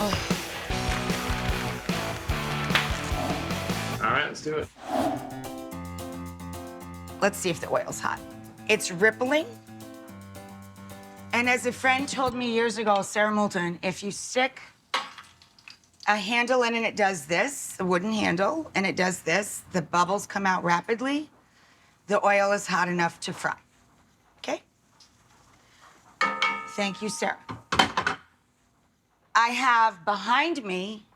All right, let's do it. Let's see if the oil's hot. It's rippling. And as a friend told me years ago, Sarah Moulton, if you stick a handle in and it does this, the wooden handle, and it does this, the bubbles come out rapidly, the oil is hot enough to fry. Okay? Thank you, Sarah. I have behind me,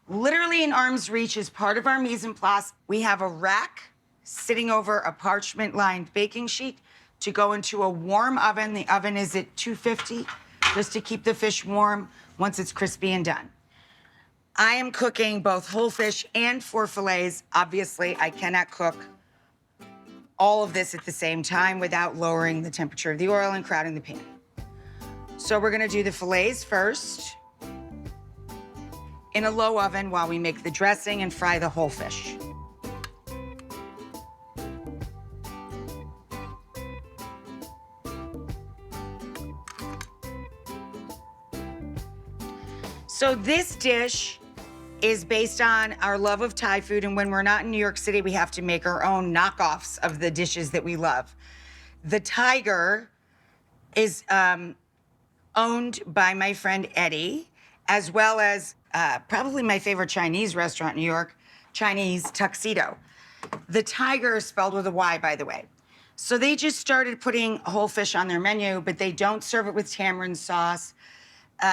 literally in arm's reach as part of our mise en place, we have a rack sitting over a parchment-lined baking sheet to go into a warm oven. The oven is at 250, just to keep the fish warm once it's crispy and done. I am cooking both whole fish and 4 fillets. Obviously, I cannot cook all of this at the same time without lowering the temperature of the oil and crowding the pan. So we're gonna do the fillets first in a low oven while we make the dressing and fry the whole fish. So this dish is based on our love of Thai food, and when we're not in New York City, we have to make our own knockoffs of the dishes that we love. The Tiger is owned by my friend Eddie, as well as probably my favorite Chinese restaurant in New York, Chinese Tuxedo. The Tiger is spelled with a Y, by the way. So they just started putting whole fish on their menu, but they don't serve it with tamarind sauce.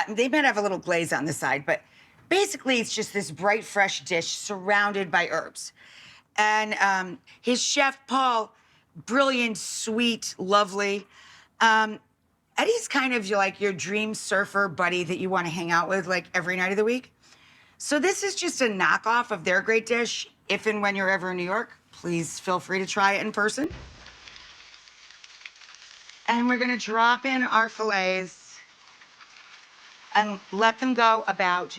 They might have a little glaze on the side, but basically it's just this bright, fresh dish surrounded by herbs. And his chef, Paul, brilliant, sweet, lovely. Eddie's kind of like your dream surfer buddy that you want to hang out with like every night of the week. So this is just a knockoff of their great dish. If and when you're ever in New York, please feel free to try it in person. And we're gonna drop in our fillets and let them go about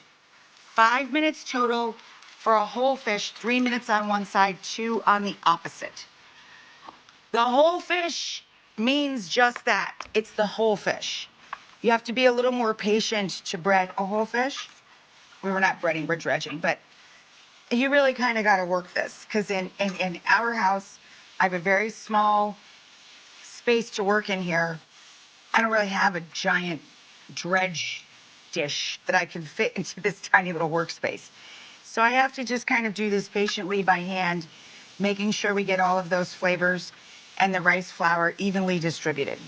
5 minutes total for a whole fish, 3 minutes on one side, 2 on the opposite. The whole fish means just that. It's the whole fish. You have to be a little more patient to bread a whole fish. We're not breading, we're dredging, but you really kind of got to work this because in our house, I have a very small space to work in here. I don't really have a giant dredge dish that I can fit into this tiny little workspace. So I have to just kind of do this patiently by hand, making sure we get all of those flavors and the rice flour evenly distributed.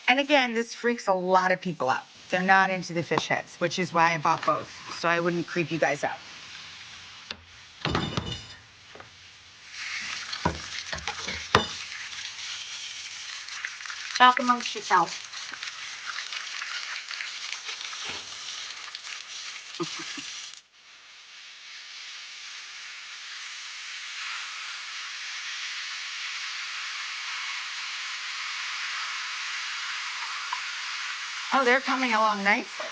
And again, this freaks a lot of people out. They're not into the fish heads, which is why I bought both, so I wouldn't creep you guys out. Talk amongst yourselves. Oh, they're coming along nicely.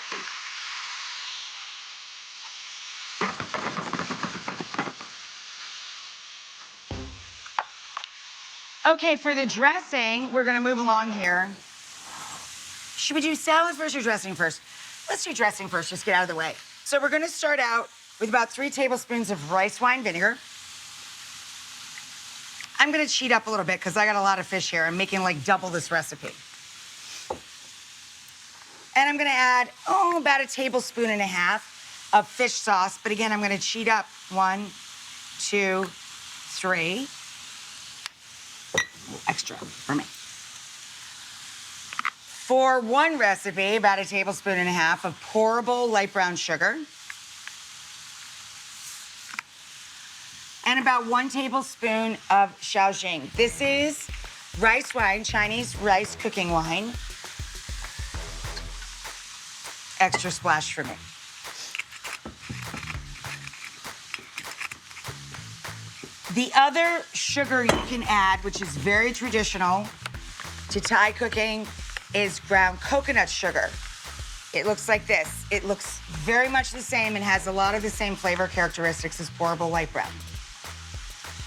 Okay, for the dressing, we're gonna move along here. Should we do salad first or dressing first? Let's do dressing first, just get out of the way. So we're gonna start out with about 3 tablespoons of rice wine vinegar. I'm gonna cheat up a little bit because I got a lot of fish here. I'm making like double this recipe. And I'm gonna add, about 1.5 tablespoons of fish sauce. But again, I'm gonna cheat up. 1, 2, 3. Extra for me. For one recipe, about 1.5 tablespoons of pourable light brown sugar. And about 1 tablespoon of Shaoxing. This is rice wine, Chinese rice cooking wine. Extra splash for me. The other sugar you can add, which is very traditional to Thai cooking, is ground coconut sugar. It looks like this. It looks very much the same and has a lot of the same flavor characteristics as pourable light brown.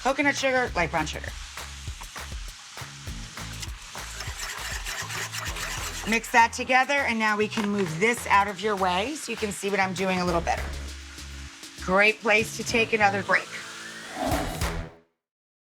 Coconut sugar, light brown sugar. Mix that together, and now we can move this out of your way so you can see what I'm doing a little better. Great place to take another break.